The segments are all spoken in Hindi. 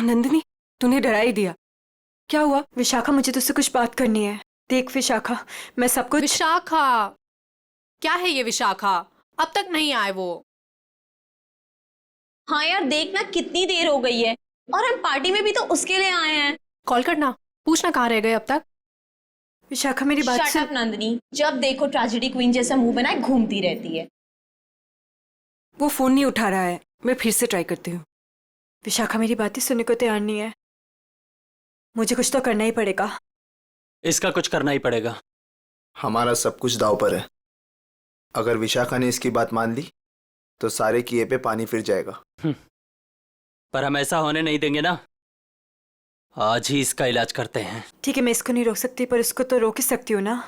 नंदिनी, तूने डरा ही दिया। क्या हुआ? विशाखा, मुझे तुझसे कुछ बात करनी है। देख विशाखा, मैं सब कुछ। विशाखा? क्या है ये विशाखा? अब तक नहीं आए वो। हाँ यार, देखना कितनी देर हो गई है और हम पार्टी में भी तो उसके लिए आए हैं। कॉल करना, पूछना कहाँ रह गए अब तक। विशाखा मेरी बात शट सुन। अप नंदिनी, जब देखो ट्रेजेडी क्वीन जैसा मुंह बनाए घूमती रहती है। वो फोन नहीं उठा रहा है, मैं फिर से ट्राई करती हूँ। विशाखा मेरी बातें सुनने को तैयार नहीं है। मुझे कुछ तो करना ही पड़ेगा। इसका कुछ करना ही पड़ेगा। हमारा सब कुछ दांव पर है। अगर विशाखा ने इसकी बात मान ली तो सारे किए पे पानी फिर जाएगा। पर हम ऐसा होने नहीं देंगे ना। आज ही इसका इलाज करते हैं। ठीक है, मैं इसको नहीं रोक सकती, पर उसको तो रोक ही सकती हूँ ना।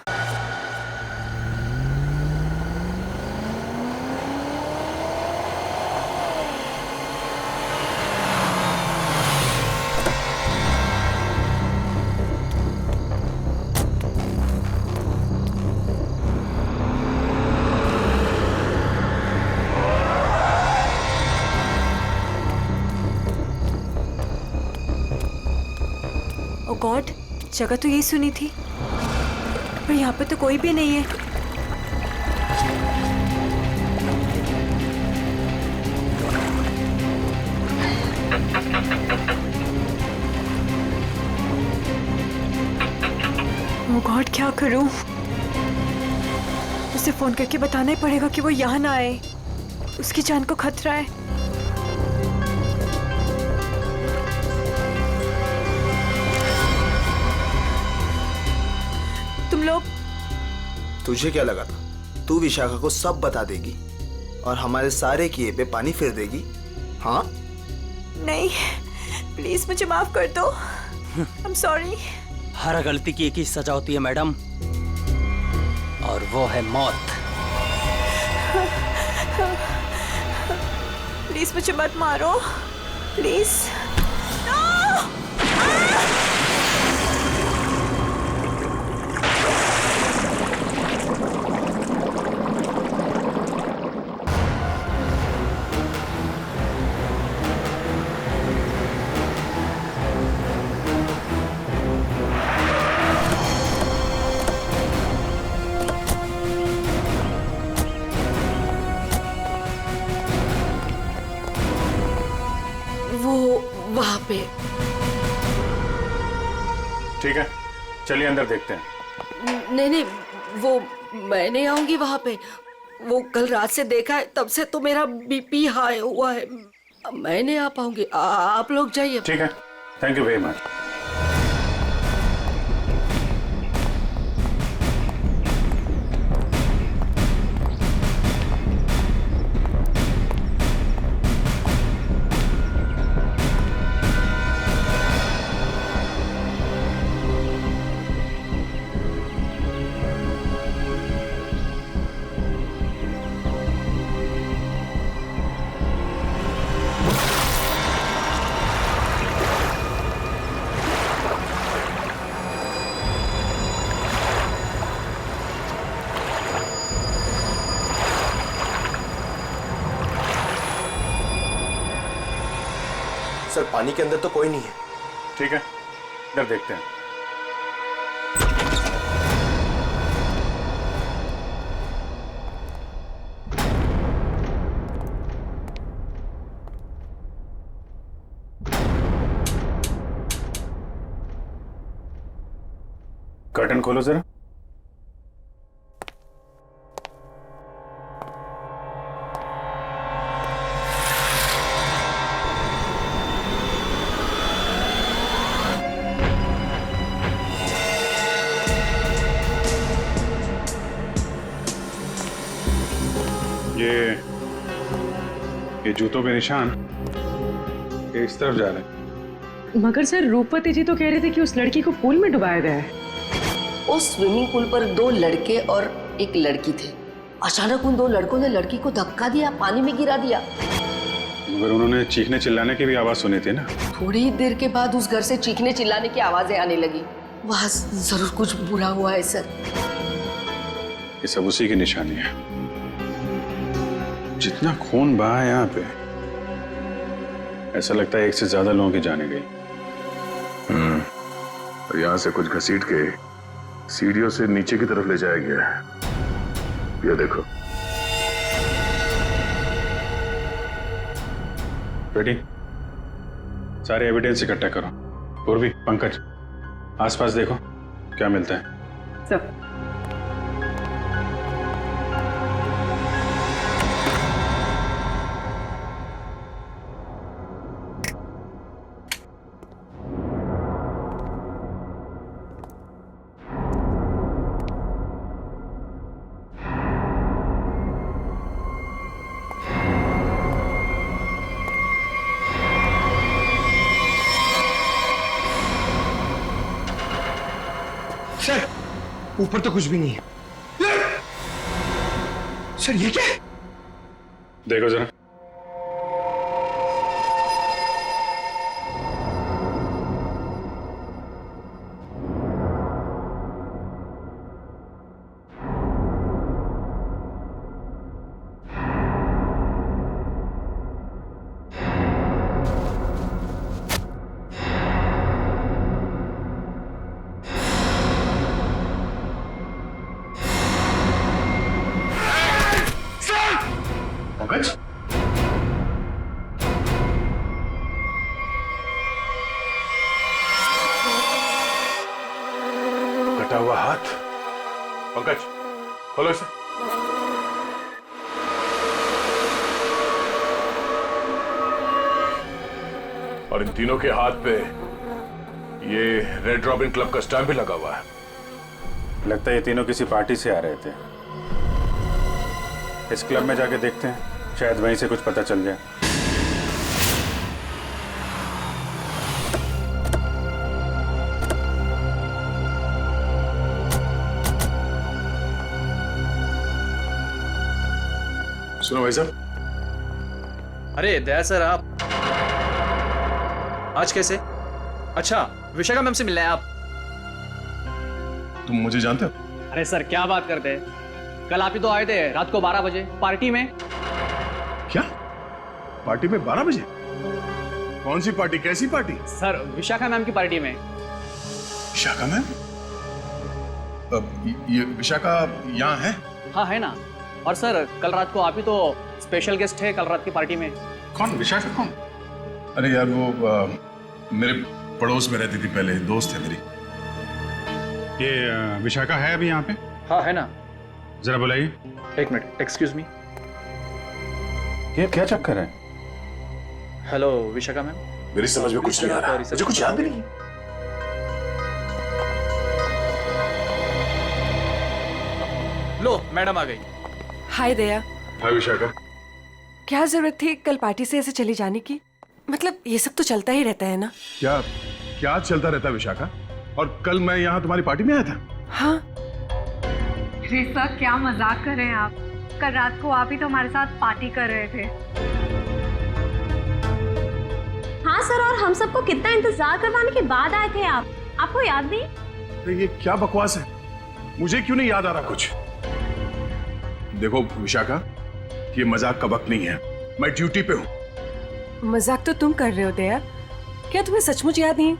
ओ गॉड, जगह तो यही सुनी थी, पर यहाँ पे तो कोई भी नहीं है। ओ गॉड, क्या करूं? उसे फोन करके बताना ही पड़ेगा कि वो यहाँ ना आए। उसकी जान को खतरा है। तुम लोग। तुझे क्या लगा था तू विशाखा को सब बता देगी और हमारे सारे किए पे पानी फिर देगी? हाँ? नहीं, प्लीज मुझे माफ कर दो। I'm sorry। हर गलती की एक ही सजा होती है मैडम, और वो है मौत। प्लीज मुझे मत मारो, प्लीज। वहां पे। ठीक है, चलिए अंदर देखते हैं। नहीं नहीं, वो मैं नहीं आऊंगी वहां पे। वो कल रात से देखा है, तब से तो मेरा बीपी हाई हुआ है। मैं नहीं आ पाऊंगी, आप लोग जाइए। ठीक है, thank you very much. Sir, पानी के अंदर तो कोई नहीं है। ठीक है, इधर देखते हैं। कर्टन खोलो जरा। ये जूतों के निशान ये इस तरफ जा रहे हैं। मगर सर, रूपवती जी तो कह रहे थे कि उस लड़की को पूल में डुबाया गया है। उस स्विमिंग पूल पर 2 लड़के और एक लड़की थे। अचानक उन 2 लड़कों ने लड़की को धक्का दिया, पानी में गिरा दिया। मगर उन्होंने चीखने चिल्लाने की भी आवाज सुनी थी ना। थोड़ी ही देर के बाद उस घर से चीखने चिल्लाने की आवाजें आने लगी। वहां जरूर कुछ बुरा हुआ है सर। ये सब उसी की निशानी है। जितना खून बहा है यहाँ पे, ऐसा लगता है एक से ज्यादा लोगों की जाने गई। और यहाँ से कुछ घसीट के सीढ़ियों से नीचे की तरफ ले जाया गया है। ये देखो। बेटी, सारे एविडेंस इकट्ठा करो। पूर्वी, पंकज, आसपास देखो क्या मिलता है। सब सर, ऊपर तो कुछ भी नहीं है। सर ये क्या है? देखो जरा। पंकज, कटा हुआ हाथ। पंकज, खोलो इसे। और इन तीनों के हाथ पे ये रेड रॉबिन क्लब का स्टैम्प भी लगा हुआ है। लगता है ये तीनों किसी पार्टी से आ रहे थे। इस क्लब में जाके देखते हैं, शायद वहीं से कुछ पता चल जाए। सुनो भाई साहब। अरे दया सर, आप आज कैसे? अच्छा, विशाखा मैम से मिलना है आप? तुम मुझे जानते हो? अरे सर क्या बात करते हैं, कल आप ही तो आए थे रात को 12 बजे पार्टी में। क्या पार्टी में 12 बजे? कौन सी पार्टी, कैसी पार्टी? सर विशाखा मैम की पार्टी में। विशाखा मैम? ये विशाखा यहाँ है? हाँ है ना। और सर कल रात को आप ही तो स्पेशल गेस्ट है कल रात की पार्टी में। कौन विशाखा कौन? अरे यार वो मेरे पड़ोस में रहती थी पहले, दोस्त है मेरी। ये विशाखा है अभी यहाँ पे? हाँ है ना। जरा बुलाइए। एक मिनट, एक्सक्यूज मी। क्या चक्कर है? Hello Vishakha ma'am. मेरी समझ में कुछ नहीं आ रहा, मुझे कुछ याद भी नहीं। लो मैडम आ गई। हाय दया। हाय विशाखा। क्या जरूरत थी कल पार्टी से ऐसे चली जाने की? मतलब ये सब तो चलता ही रहता है ना। क्या क्या चलता रहता है विशाखा? और कल मैं यहाँ तुम्हारी पार्टी में आया था। हाँ अरे सर क्या मजाक कर रहे हैं आप? कल रात को आप ही तो हमारे साथ पार्टी कर रहे थे। हाँ सर, और हम सबको कितना इंतजार करवाने के बाद आए थे आप, आपको याद नहीं? अरे ये क्या बकवास है, मुझे क्यों नहीं याद आ रहा कुछ? देखो विशाखा, ये मजाक का वक्त नहीं है, मैं ड्यूटी पे हूँ। मजाक तो तुम कर रहे हो दया, क्या तुम्हें सचमुच याद नहीं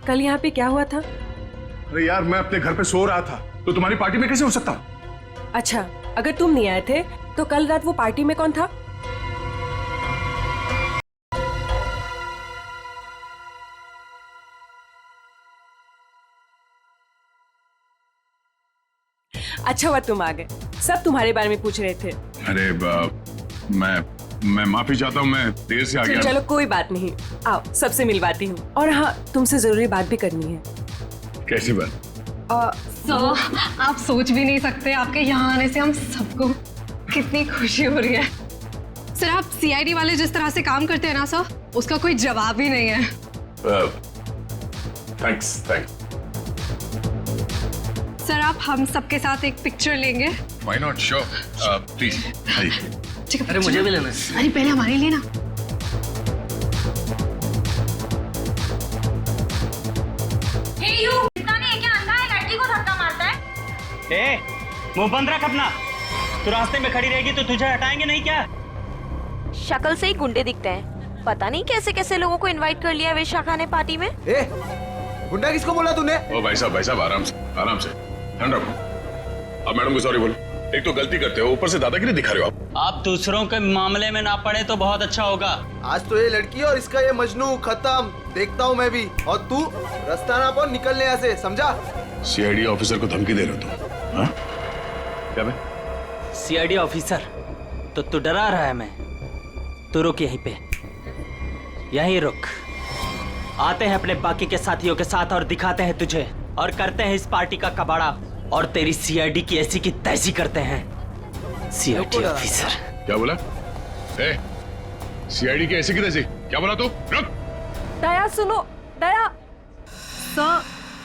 कल यहाँ पे क्या हुआ था? अरे यार मैं अपने घर पे सो रहा था, तो तुम्हारी पार्टी में कैसे हो सकता? अच्छा, अगर तुम नहीं आए थे तो कल रात वो पार्टी में कौन था? अच्छा हुआ तुम आ गए, सब तुम्हारे बारे में पूछ रहे थे। अरे मैं माफी चाहता हूँ, मैं देर से आ गया। चलो कोई बात नहीं, आओ सबसे मिलवाती हूँ। और हाँ, तुमसे जरूरी बात भी करनी है। कैसी बात? सर आप सोच भी नहीं सकते, आपके यहाँ आने से हम सबको कितनी खुशी हो रही है। सर आप सीआईडी वाले जिस तरह से काम करते हैं ना सर, उसका कोई जवाब ही नहीं है। थैंक्स। सर आप हम सबके साथ एक पिक्चर लेंगे? व्हाई नॉट, श्योर, प्लीज आइए। अरे मुझे भी लेना है। अरे पहले हमारे लिए ना। मुंह बंद रख अपना। तू रास्ते में खड़ी रहेगी तो तुझे हटाएंगे नहीं क्या? शक्ल से ही गुंडे दिखते हैं, पता नहीं कैसे कैसे लोगों को इनवाइट कर लिया विशाखा ने पार्टी में। ए, गुंडा किसको बोला तूने? ओ भाई साहब आराम से ठंड रखो। अब मैडम को सॉरी बोलो। एक तो गलती करते हो, ऊपर से दादागिरी दिखा रहे हो आप दूसरों के मामले में ना पड़े तो बहुत अच्छा होगा। आज तो ये लड़की और इसका ये मजनू खत्म, देखता हूँ मैं भी। और तू रास्ता ना पाओ निकलने यहाँ से, समझा? सीआईडी ऑफिसर को धमकी दे रहे हो तुम? हाँ? क्या बे? सीआईडी ऑफिसर तो तू डरा रहा है मैं। तू रुक यहीं पे, यहीं रुक। आते हैं अपने बाकी के साथियों के साथ और दिखाते हैं तुझे, और करते हैं इस पार्टी का कबाड़ा, और तेरी सीआईडी की ऐसी की तैसी करते हैं। सीआईडी ऑफिसर क्या बोला? सीआईडी की ऐसी की तैसी क्या बोला तू? रुक। दया सुनो, दया। सर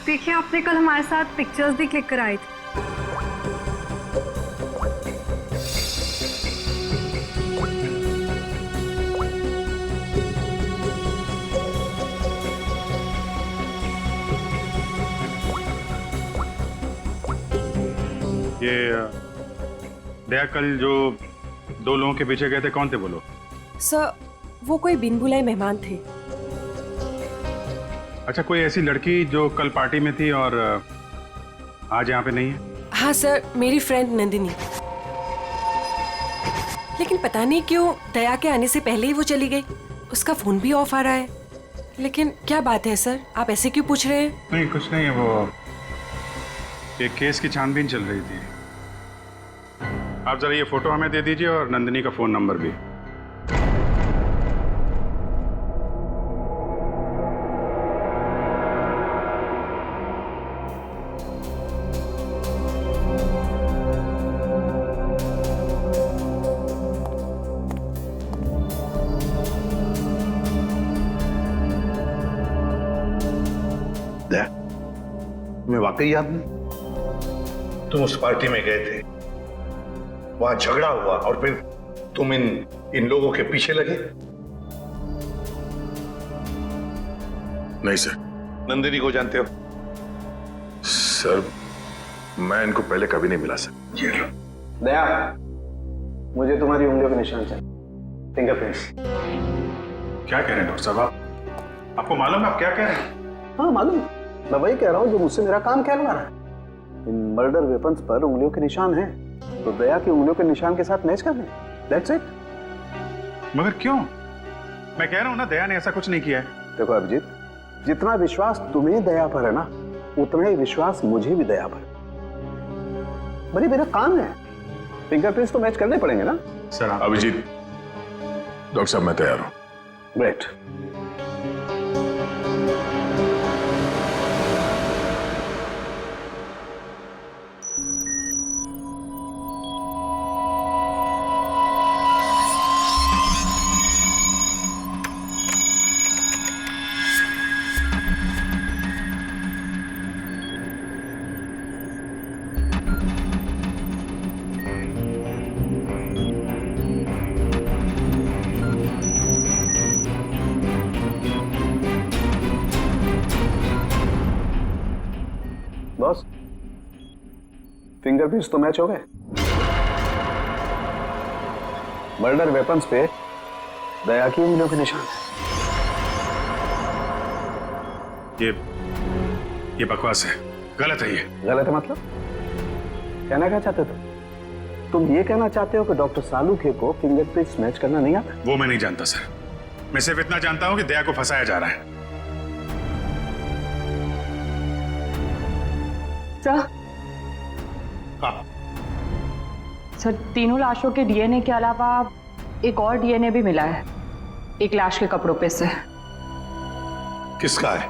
देखिए, आपने कल हमारे साथ पिक्चर्स भी क्लिक कराई थी। ये दया कल जो 2 लोगों के पीछे गए थे, कौन थे वो लोग? सर वो कोई बिन बुलाए मेहमान थे। अच्छा, कोई ऐसी लड़की जो कल पार्टी में थी और आज यहाँ पे नहीं है? हाँ सर, मेरी फ्रेंड नंदिनी। लेकिन पता नहीं क्यों दया के आने से पहले ही वो चली गई। उसका फोन भी ऑफ आ रहा है। लेकिन क्या बात है सर, आप ऐसे क्यों पूछ रहे हैं? नहीं, कुछ नहीं है। वो एक केस की छानबीन चल रही थी। आप जरा ये फोटो हमें दे दीजिए और नंदिनी का फोन नंबर भी। तुम्हें वाकई याद नहीं? तुम उस पार्टी में गए थे, वहां झगड़ा हुआ और फिर तुम इन लोगों के पीछे लगे? नहीं सर। नंदिनी को जानते हो? सर मैं इनको पहले कभी नहीं मिला सर। ये लो। दया, मुझे तुम्हारी उंगलियों के निशान चाहिए, फिंगरप्रिंट्स। क्या कह रहे हैं डॉक्टर साहब? आपको मालूम है आप क्या कह रहे हैं? हाँ मालूम, मैं वही कह रहा हूँ जो मुझसे मेरा काम कहलवा रहा है। इन मर्डर वेपन्स पर उंगलियों के निशान हैं, तो दया की उंगलियों के निशान के साथ मैच कर लें। That's it. मगर क्यों? मैं कह रहा हूँ ना, दया ने ऐसा कुछ नहीं किया है। देखो अभिजीत, जितना विश्वास तुम्हें दया पर है ना, उतना ही विश्वास मुझे भी दया पर। बड़ी मेरा काम है, फिंगरप्रिंट्स तो मैच करने पड़ेंगे ना सर। अभिजीत, डॉक्टर साहब मैं तैयार हूँ। ग्रेट। बॉस, फिंगरप्रिंट्स तो मैच हो गए। मर्डर वेपन्स पे दया की उंगलियों के निशान है। ये बकवास है, गलत है। ये गलत है मतलब? कहना क्या चाहते हो तुम? ये कहना चाहते हो कि डॉक्टर सालूखे को फिंगरप्रिंट्स मैच करना नहीं आता? वो मैं नहीं जानता सर। मैं सिर्फ इतना जानता हूं कि दया को फंसाया जा रहा है। सर, तीनों लाशों के डीएनए के अलावा एक और डीएनए भी मिला है, एक लाश के कपड़ों पे से। किसका है?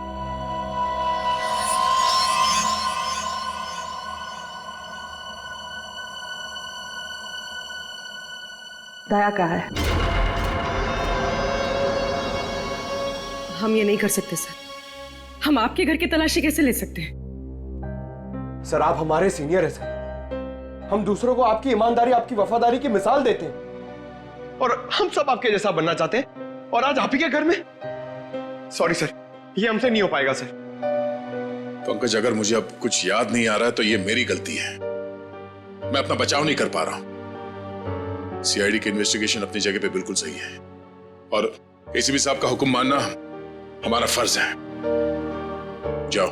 दया का है। हम ये नहीं कर सकते सर। हम आपके घर की तलाशी कैसे ले सकते हैं? सर आप हमारे सीनियर हैं सर। हम दूसरों को आपकी ईमानदारी, आपकी वफादारी की मिसाल देते हैं, और हम सब आपके जैसा बनना चाहते हैं, और आज आप ही के घर में। सॉरी सर, ये हमसे नहीं हो पाएगा सर। पंकज, अगर मुझे अब कुछ याद नहीं आ रहा है तो ये मेरी गलती है। मैं अपना बचाव नहीं कर पा रहा हूं। सीआईडी की इन्वेस्टिगेशन अपनी जगह पे बिल्कुल सही है, और एसीपी साहब का हुक्म मानना हमारा फर्ज है। जाओ,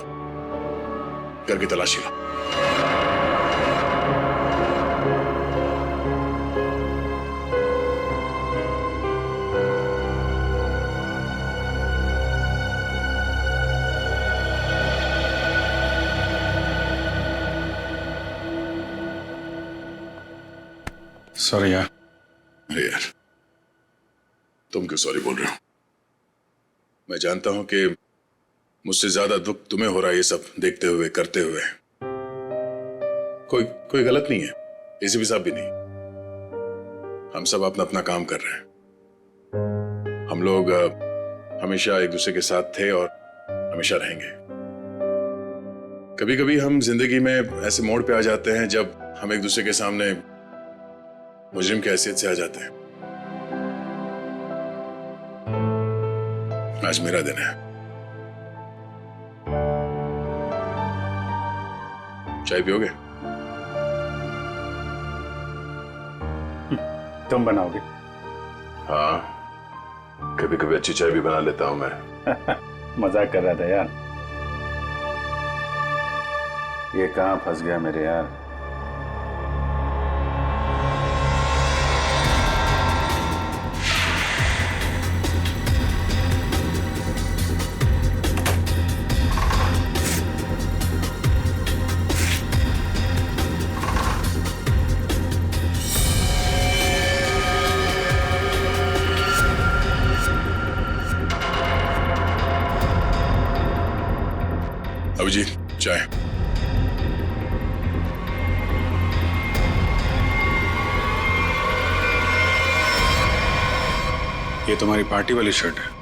घर की तलाशी लो। सॉरी यार। अरे यार, तुम क्यों सॉरी बोल रहे हो? मैं जानता हूं कि मुझसे ज्यादा दुख तुम्हें हो रहा है ये सब देखते हुए, करते हुए। कोई गलत नहीं है, एसीपी साहब भी नहीं। हम सब अपना अपना काम कर रहे हैं। हम लोग हमेशा एक दूसरे के साथ थे और हमेशा रहेंगे। कभी कभी हम जिंदगी में ऐसे मोड़ पे आ जाते हैं जब हम एक दूसरे के सामने मुजरिम की हैसियत से आ जाते हैं। आज मेरा दिन है। चाय पियोगे? तुम बनाओगे? हाँ, कभी कभी अच्छी चाय भी बना लेता हूं मैं। मजाक कर रहा था यार। ये कहां फंस गया मेरे यार। अभिजीत, चाय। ये तुम्हारी पार्टी वाली शर्ट है।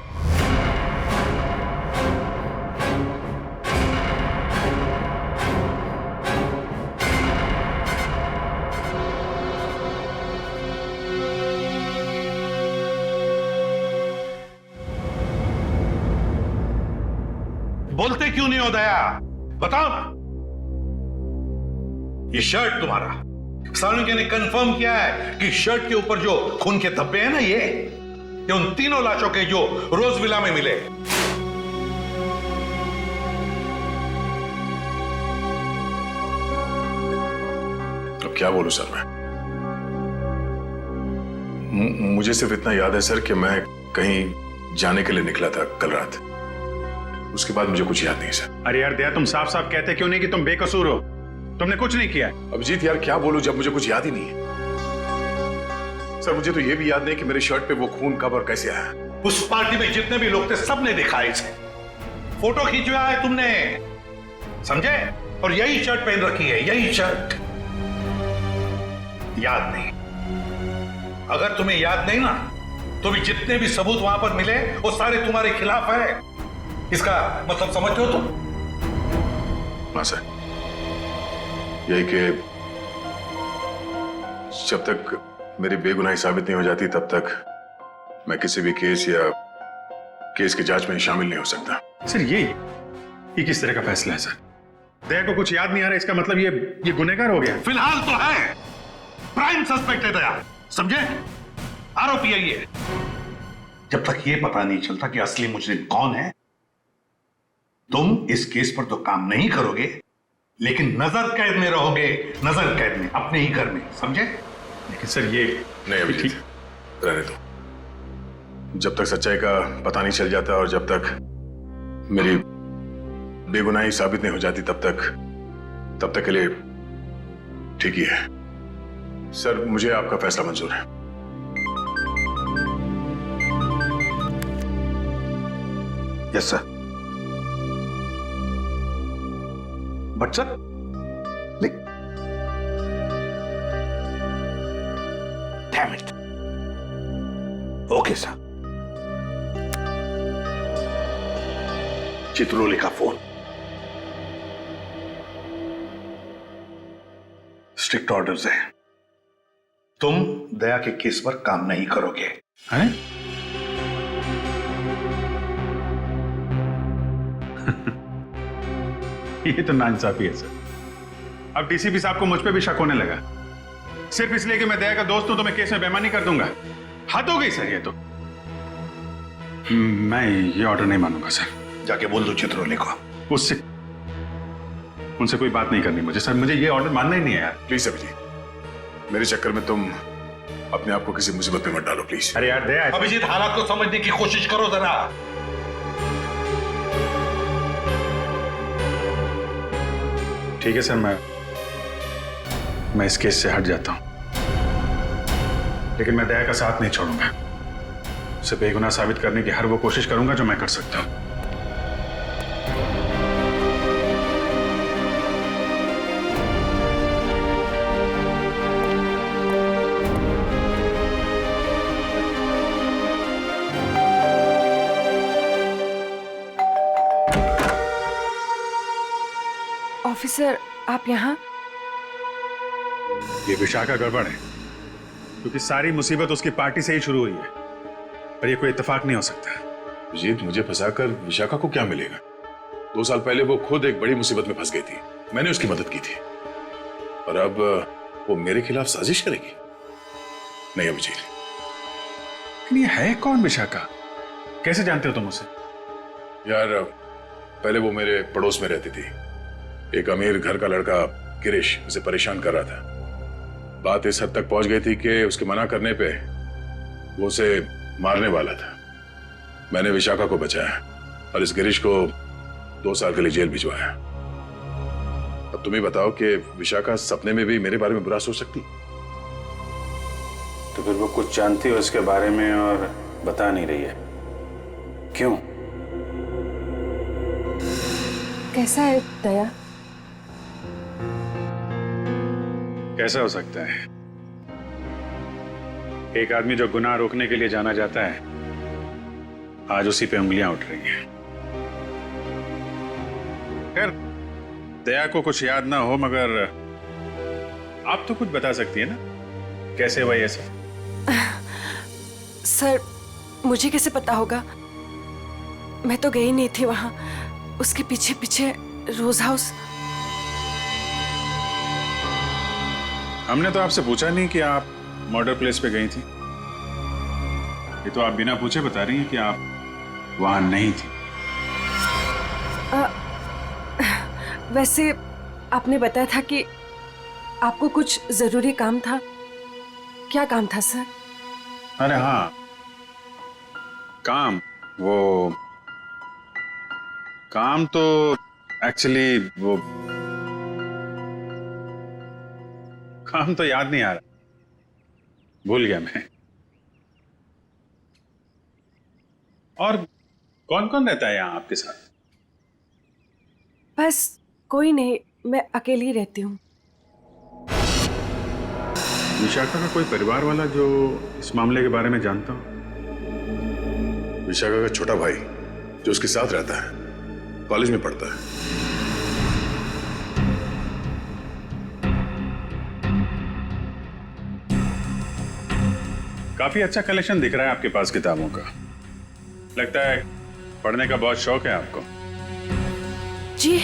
बोलते क्यों नहीं हो दया? बताओ ना। ये शर्ट तुम्हारा, सालुंके ने कंफर्म किया है कि शर्ट के ऊपर जो खून के धब्बे हैं ना, ये उन तीनों लाशों के जो रोज विला में मिले। अब क्या बोलूं सर मैं? मुझे सिर्फ इतना याद है सर कि मैं कहीं जाने के लिए निकला था कल रात। उसके बाद मुझे कुछ याद नहीं सर। अरे यार दया, तुम साफ साफ कहते क्यों नहीं कि तुम बेकसूर हो? तुमने कुछ नहीं किया है। अभिजीत यार, क्या बोलूं जब मुझे कुछ याद ही नहीं है। सर मुझे तो यह भी याद नहीं कि मेरे शर्ट पे वो खून कब और कैसे आया। उस पार्टी में जितने भी लोग थे सबने देखा है इसे। फोटो खींचवाया है तुमने, समझे? और यही शर्ट पहन रखी है, यही शर्ट। याद नहीं? अगर तुम्हें याद नहीं ना, तो भी जितने भी सबूत वहां पर मिले वो सारे तुम्हारे खिलाफ है। इसका मतलब समझते हो तुम? हाँ सर, यही कि जब तक मेरी बेगुनाही साबित नहीं हो जाती तब तक मैं किसी भी केस या केस की जांच में शामिल नहीं हो सकता। सर ये किस तरह का फैसला है सर? दया को कुछ याद नहीं आ रहा, इसका मतलब ये गुनहगार हो गया? फिलहाल तो है, प्राइम सस्पेक्ट है दया, समझे? आरोपी है ये। जब तक ये पता नहीं चलता कि असली मुजरिम कौन है, तुम इस केस पर तो काम नहीं करोगे, लेकिन नजर कैद में रहोगे, नजर कैद में, अपने ही घर में, समझे? लेकिन सर ये नहीं अभिजीत, रहने दो। जब तक सच्चाई का पता नहीं चल जाता और जब तक मेरी बेगुनाही साबित नहीं हो जाती तब तक के लिए ठीक ही है। सर मुझे आपका फैसला मंजूर है। Yes sir. But sir, damn it. Okay sir. Chitrole का फोन। स्ट्रिक्ट ऑर्डर्स है, तुम दया के केस पर काम नहीं करोगे। हैं? ये तो नाइंसाफी है सर। अब डीसीपी साहब को मुझ पे भी शक होने लगा, सिर्फ इसलिए कि मैं दया का दोस्त हूं तो मैं केस में बेईमानी कर दूंगा। हद हो गई सर ये तो। मैं ये ऑर्डर नहीं मानूंगा सर। जाके बोल दो चित्रोले को। उससे उनसे कोई बात नहीं करनी मुझे सर, मुझे ये ऑर्डर मानना ही नहीं है यार। प्लीज अभिजीत, मेरे चक्कर में तुम अपने आप को किसी मुसीबत में मत डालो प्लीज। अरे यार दया, अभिजीत हालात को समझने की कोशिश करो जरा। ठीक है सर, मैं इस केस से हट जाता हूं, लेकिन मैं दया का साथ नहीं छोड़ूंगा। उसे बेगुनाह साबित करने की हर वो कोशिश करूंगा जो मैं कर सकता हूं। ऑफिसर, आप यहाँ? ये विशाखा गड़बड़ है, क्योंकि सारी मुसीबत उसकी पार्टी से ही शुरू हुई है, और ये कोई इत्तेफाक नहीं हो सकता। अभिजीत, मुझे फंसाकर विशाखा को क्या मिलेगा? 2 साल पहले वो खुद एक बड़ी मुसीबत में फंस गई थी, मैंने उसकी मदद की थी, और अब वो मेरे खिलाफ साजिश करेगी? नहीं अभिजीत। लेकिन ये है कौन विशाखा? कैसे जानते हो तुम उसे? यार, पहले वो मेरे पड़ोस में रहती थी। एक अमीर घर का लड़का गिरीश उसे परेशान कर रहा था। बात इस हद तक पहुंच गई थी कि उसके मना करने पे वो उसे मारने वाला था। मैंने विशाखा को बचाया और इस गिरीश को 2 साल के लिए जेल भिजवाया। अब तुम ही बताओ कि विशाखा सपने में भी मेरे बारे में बुरा सोच सकती? तो फिर वो कुछ जानती है उसके बारे में और बता नहीं रही है, क्यों? कैसा है दया? कैसा हो सकता है? एक आदमी जो गुनाह रोकने के लिए जाना जाता है, आज उसी पे उंगलियां उठ रही हैं। खैर, दया को कुछ याद ना हो, मगर आप तो कुछ बता सकती है ना, कैसे हुआ ये सब? सर, मुझे कैसे पता होगा? मैं तो गई नहीं थी वहां, उसके पीछे पीछे रोज हाउस। हमने तो आपसे पूछा नहीं कि आप मर्डर प्लेस पे गई थी। ये तो आप बिना पूछे बता रही हैं कि आप वहां नहीं थी। वैसे आपने बताया था कि आपको कुछ जरूरी काम था। क्या काम था सर? अरे हाँ, काम तो एक्चुअली वो काम तो याद नहीं आ रहा, भूल गया मैं। और कौन कौन रहता है यहाँ आपके साथ? बस कोई नहीं, मैं अकेली रहती हूँ। विशाखा का कोई परिवार वाला जो इस मामले के बारे में जानता हो? विशाखा का छोटा भाई जो उसके साथ रहता है, कॉलेज में पढ़ता है। काफी अच्छा कलेक्शन दिख रहा है आपके पास किताबों का। लगता है पढ़ने का बहुत शौक है आपको। जी।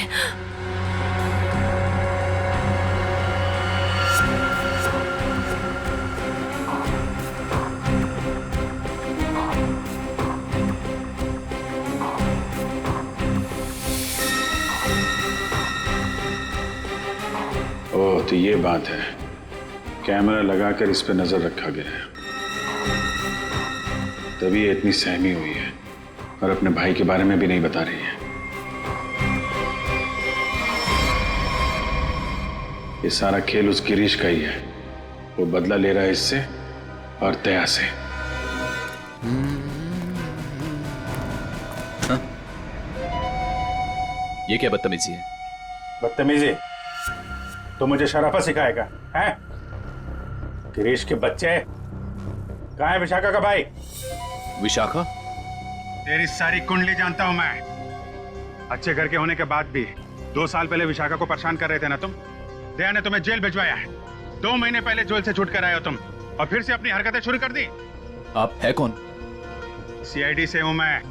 ओह, तो ये बात है। कैमरा लगाकर इस पे नजर रखा गया है, तभी ये इतनी सहमी हुई है और अपने भाई के बारे में भी नहीं बता रही है। ये सारा खेल उस गिरीश का ही है। वो बदला ले रहा है इससे और दया से। ये क्या बदतमीजी है? बदतमीजी? तो मुझे शराफत सिखाएगा हैं? गिरीश के बच्चे, कहाँ है विशाखा का भाई? विशाखा? तेरी सारी कुंडली जानता हूं मैं। अच्छे घर के होने के बाद भी 2 साल पहले विशाखा को परेशान कर रहे थे ना तुम। दया ने तुम्हें जेल भिजवाया है। 2 महीने पहले जेल से छूट कर आए हो तुम, और फिर से अपनी हरकतें शुरू कर दी। आप है कौन? सीआईडी से हूं मैं।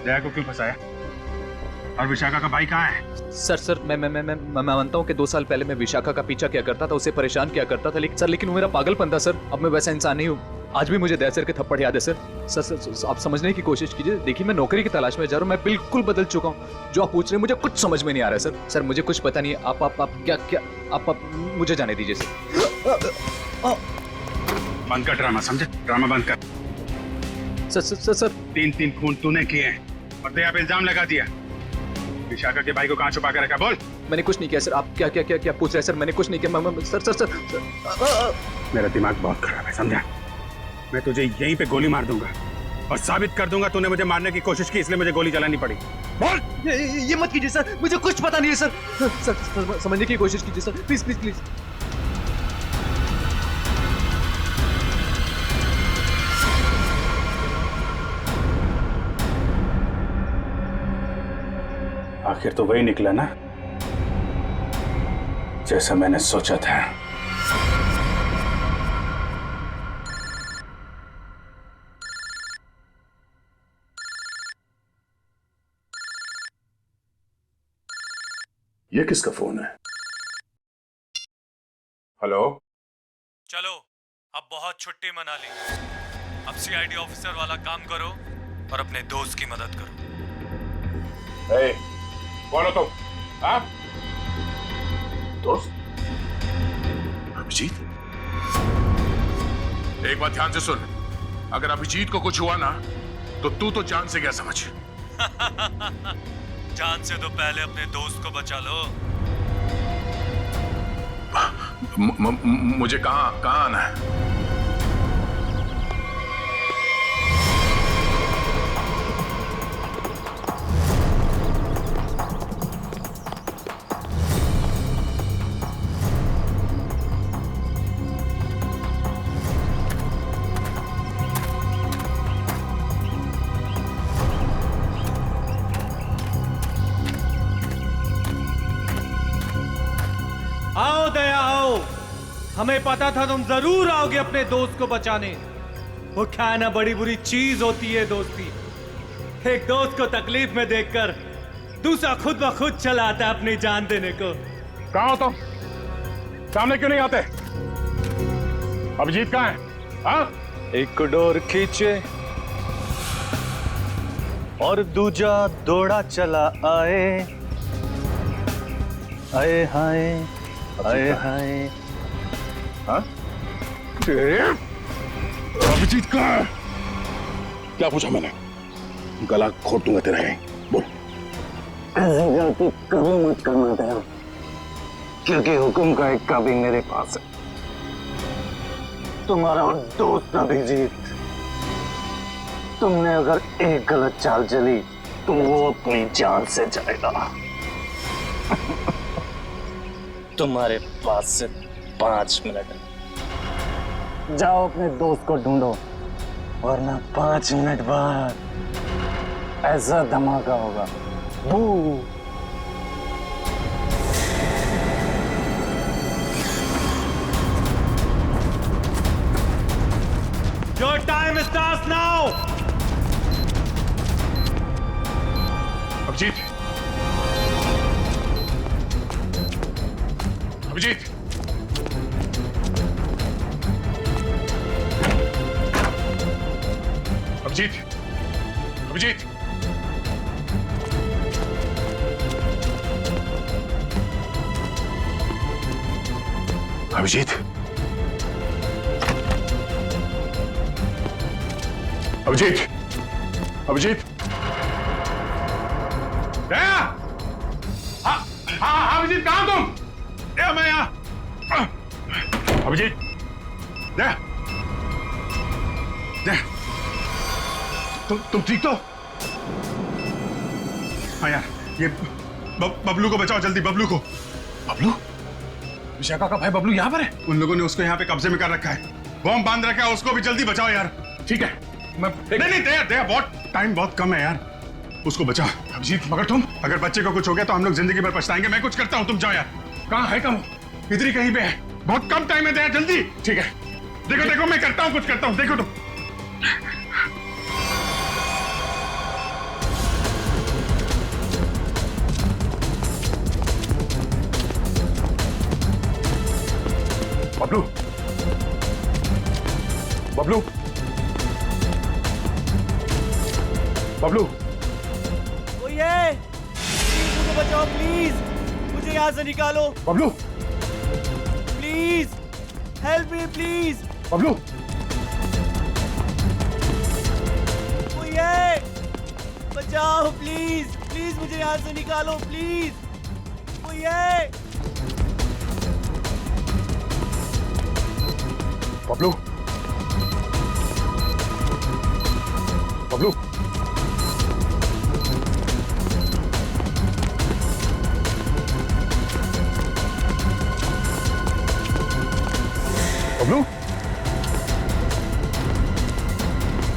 दया को क्यों फंसाया? और विशाखा का भाई कहाँ है? सर मैं मानता हूँ कि 2 साल पहले मैं विशाखा का पीछा किया करता था, उसे परेशान किया करता था, लेकिन वो मेरा पागलपन था सर। अब मैं वैसा इंसान नहीं हूँ। आज भी मुझे दया सर के थप्पड़ याद है सर। सर आप समझने की कोशिश कीजिए। देखिए मैं नौकरी की तलाश में जा रहा हूँ, मैं बिल्कुल बदल चुका हूँ। जो आप पूछ रहे हैं मुझे कुछ समझ में नहीं आ रहा है सर। सर मुझे कुछ पता नहीं है। आप क्या आप मुझे जाने दीजिए सर। बंद कर ड्रामा, समझे? ड्रामा बंद कर। सर 3 खून तूने किए हैं और दया पे इल्जाम लगा दिया। विशाखा के भाई को कहाँ छुपा कर रखा? बोल। मैंने कुछ नहीं किया सर। आप क्या पूछ रहे हैं सर? मैंने कुछ नहीं किया। सर मेरा दिमाग बहुत खराब है, समझा? मैं तुझे यहीं पे गोली मार दूंगा और साबित कर दूंगा तूने मुझे मारने की कोशिश की, इसलिए मुझे गोली चलानी पड़ी। बोल। ये मत कीजिए सर, मुझे कुछ पता नहीं है सर। सर समझने की कोशिश कीजिए सर, प्लीज प्लीज प्लीज। आखिर तो वही निकला ना जैसा मैंने सोचा था। ये किसका फोन है? हेलो? चलो अब बहुत छुट्टी मना ली। अब सीआईडी ऑफिसर वाला काम करो और अपने दोस्त की मदद करो। ए, कौन हो तुम? हाँ? दोस्त? अभिजीत? एक बात ध्यान से सुन, अगर अभिजीत को कुछ हुआ ना तो तू तो जान से गया समझ। जान से तो पहले अपने दोस्त को बचा लो। मुझे कहाँ आना है? आओ दया आओ, हमें पता था तुम जरूर आओगे अपने दोस्त को बचाने। वो क्या ना बड़ी बुरी चीज होती है दोस्ती। एक दोस्त को तकलीफ में देखकर दूसरा खुद ब खुद चला आता है अपनी जान देने को। कहाँ हो तुम? सामने क्यों नहीं आते? अभिजीत कहाँ है? हाँ? एक डोर खींचे और दूजा दौड़ा चला आए। आए हाय आए हाय। हाँ? अभिजीत कहाँ है? क्या पूछा मैंने? गला घोट दूंगा तेरा यहीं। बोल। ऐसी गलती कभी मत करना दया, क्योंकि हुक्म का एक काबी मेरे पास है। तुम्हारा दोस्त अभिजीत, तुमने अगर एक गलत चाल चली तो वो अपनी जान से जाएगा। तुम्हारे पास से 5 मिनट जाओ, अपने दोस्त को ढूंढो, वरना 5 मिनट बाद ऐसा धमाका होगा। बू। Your time starts now. Abhijit, Abhijit, Abhijit, Abhijit, Abhijit, Abhijit, Abhijit, दया! हाँ अभिजीत, कहाँ तुम? दया, मैं यहाँ। अभिजीत, दया, दया, तुम ठीक तो? हाँ यार, ये बबलू को बचाओ जल्दी, बबलू को। बबलू? विशाखा का भाई बबलू यहाँ पर है? उन लोगों ने उसको यहाँ पे कब्जे में कर रखा है, बम बांध रखा है, उसको भी जल्दी बचाओ यार। ठीक है, मैं नहीं दया, दया, बहुत टाइम बहुत कम है यार, उसको बचाओ। अभिजीत, मगर तुम, अगर बच्चे को कुछ हो गया तो हम लोग जिंदगी भर पछताएंगे। मैं कुछ करता हूँ, तुम जाओ यार। कहाँ है? कम इधर ही कहीं पे है, बहुत कम टाइम है, दया जल्दी। ठीक है, देखो देखो मैं करता हूँ, कुछ करता हूँ, देखो तुम। बबलू, बबलू, बबलू कोई है? प्लीज मुझे बचाओ, प्लीज मुझे यहाँ से निकालो। Bablu please help me, please. Bablu कोई है? बचाओ प्लीज, प्लीज मुझे यहाँ से निकालो, प्लीज। कोई है? बबलू बबलू बबलू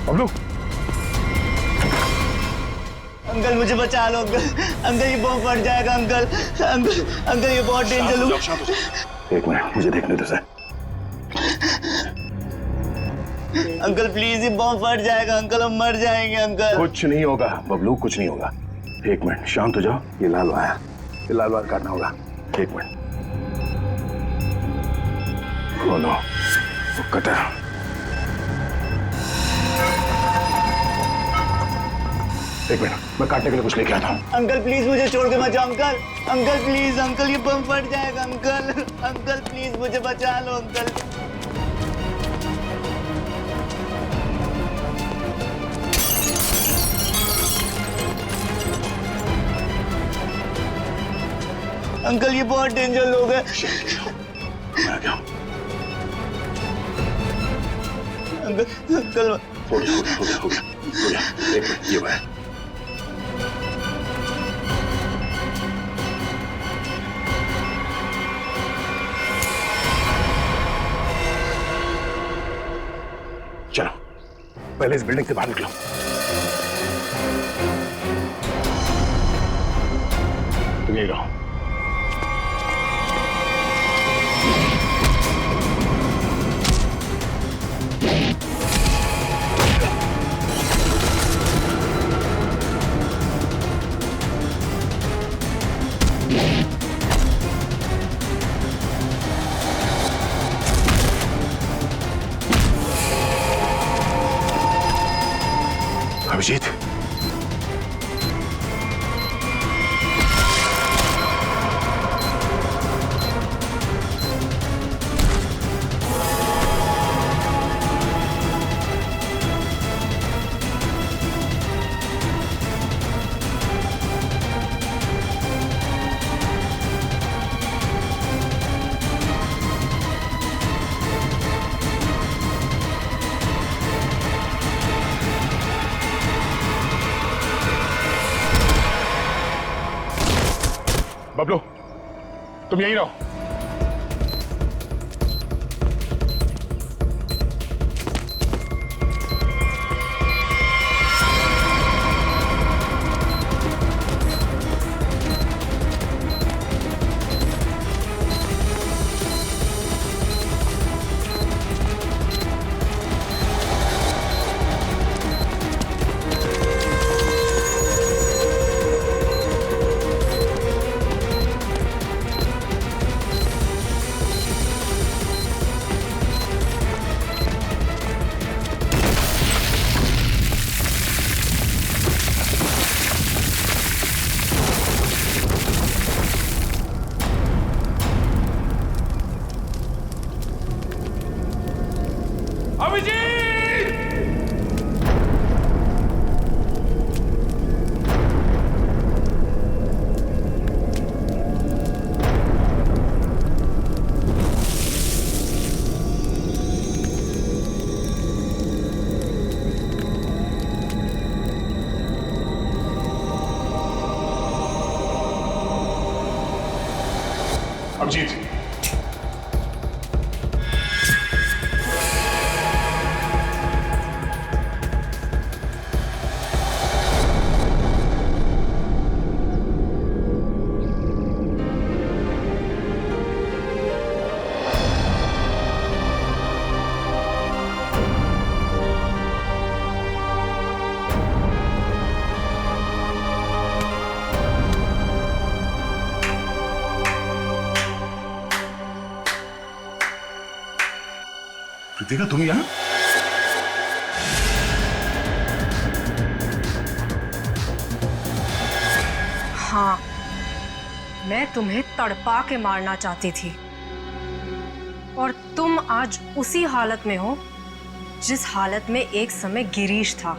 बबलू अंकल मुझे बचा लो अंकल। अंकल ये बॉम्ब फट जाएगा अंकल। अंकल अंकल ये बहुत डेंजर। एक मिनट मुझे देखने दो सर। अंकल प्लीज ये बॉम्ब फट जाएगा अंकल, हम मर जाएंगे अंकल। कुछ नहीं होगा बबलू, कुछ नहीं होगा। एक मिनट शांत हो जाओ। ये लाल वायर, ये लाल वायर काटना होगा। एक मिनट। ओ नो, वो कटा। एक मिनट मैं काटने के लिए कुछ लेके आता हूँ। अंकल प्लीज मुझे छोड़ के मत जाओ अंकल। अंकल प्लीज अंकल ये बम फट जाएगा अंकल। अंकल प्लीज मुझे बचा लो अंकल। अंकल ये बहुत डेंजर लोग हैं। मैं आ गया। अंकल हो गया। एक मिनट ये वायर। चलो पहले इस बिल्डिंग से बाहर निकलो। तुम यही रहो। अभिजीत बबलू तुम यहीं रहो। अभिजीत प्रीतिका तुम यहाँ? हाँ, मैं तुम्हें तड़पा के मारना चाहती थी और तुम आज उसी हालत में हो जिस हालत में एक समय गिरीश था,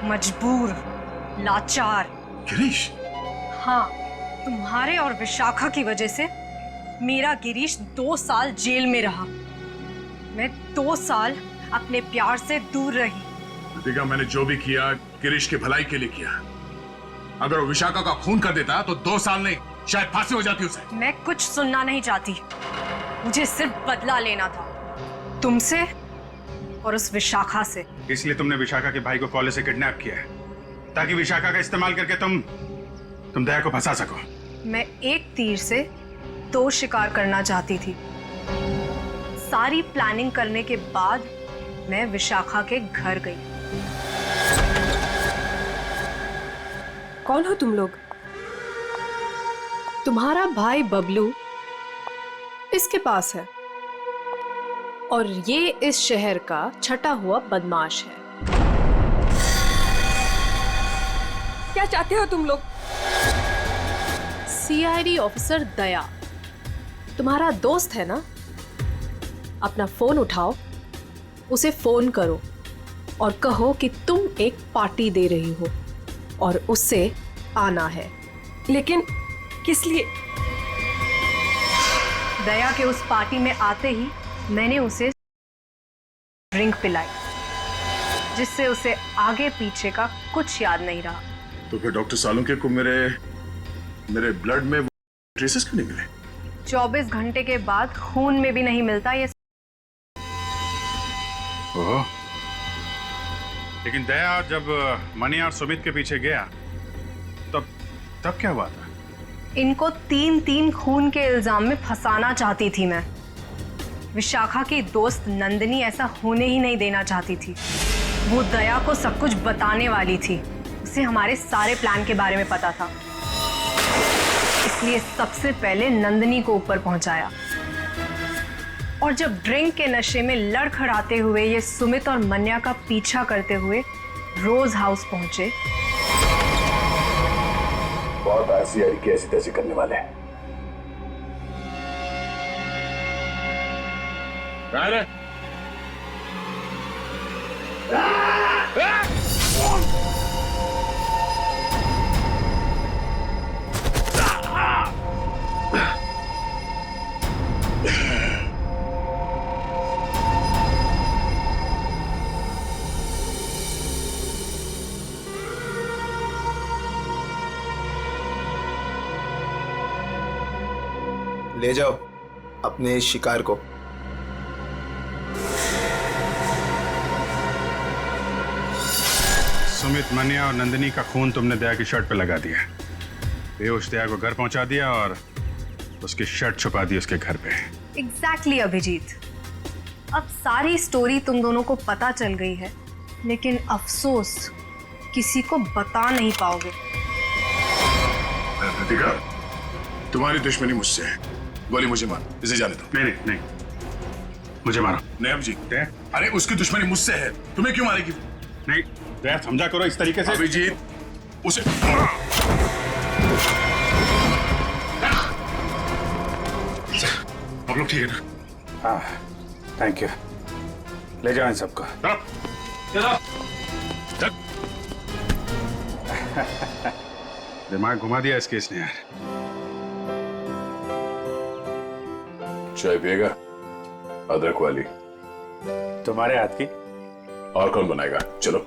मजबूर, लाचार। गिरीश? हाँ, तुम्हारे और विशाखा की वजह से मेरा गिरीश 2 साल जेल में रहा। मैं 2 साल अपने प्यार से दूर रही। दीपिका, मैंने जो भी किया गिरीश की भलाई के लिए किया। अगर वो विशाखा का खून कर देता तो 2 साल नहीं, शायद फांसी हो जाती उसे। मैं कुछ सुनना नहीं चाहती, मुझे सिर्फ बदला लेना था, तुमसे और उस विशाखा से। इसलिए तुमने विशाखा के भाई को कॉलेज से किडनैप किया है, ताकि विशाखा का इस्तेमाल करके तुम दया को फंसा सको। मैं एक तीर से 2 शिकार करना चाहती थी। सारी प्लानिंग करने के बाद मैं विशाखा के घर गई। कौन हो तुम लोग? तुम्हारा भाई बबलू इसके पास है और ये इस शहर का छटा हुआ बदमाश है। क्या चाहते हो तुम लोग? सीआईडी ऑफिसर दया तुम्हारा दोस्त है ना? अपना फोन उठाओ, उसे फोन करो और कहो कि तुम एक पार्टी दे रही हो और उससे आना है। लेकिन किस लिए? दया के उस पार्टी में आते ही मैंने उसे ड्रिंक पिलाई, जिससे उसे आगे पीछे का कुछ याद नहीं रहा। तो फिर डॉक्टर सालुंके को मेरे ब्लड में ट्रेसेस क्यों नहीं मिले? 24 घंटे के बाद खून में भी नहीं मिलता ये। ओह, लेकिन दया जब मनी और सुमित के पीछे गया तब क्या हुआ था? इनको 3 खून के इल्जाम में फंसाना चाहती थी मैं। विशाखा की दोस्त नंदिनी ऐसा होने ही नहीं देना चाहती थी। वो दया को सब कुछ बताने वाली थी, उसे हमारे सारे प्लान के बारे में पता था। इसलिए सबसे पहले नंदिनी को ऊपर पहुंचाया और जब ड्रिंक के नशे में लड़खड़ाते हुए ये सुमित और मन्या का पीछा करते हुए रोज हाउस पहुंचे। बहुत ऐसी तैसी करने वाले हैं। ले जाओ अपने शिकार को। सुमित, मन्या और नंदिनी का खून तुमने दया की शर्ट पे लगा दिया। बेहोश दया को घर पहुंचा दिया और उसकी शर्ट छुपा दी उसके घर पे। एग्जैक्टली अभिजीत, अब सारी स्टोरी तुम दोनों को पता चल गई है, लेकिन अफसोस किसी को बता नहीं पाओगे। दीपिका, तुम्हारी दुश्मनी मुझसे है। गोली मुझे मार, इसे जाने दो। नहीं, मुझे मारो। नहीं अभिजीत, अरे उसकी दुश्मनी मुझसे है, तुम्हें क्यों मारेगी? नहीं दया, समझा करो इस तरीके से। अभिजीत, उसे आप लोग ठीक है ना? हाँ, थैंक यू। ले जाओ इन सबको। दिमाग घुमा दिया इस केस ने यार। चाय पिएगा? अदरक वाली। तुम्हारे हाथ की। और कौन बनाएगा? चलो।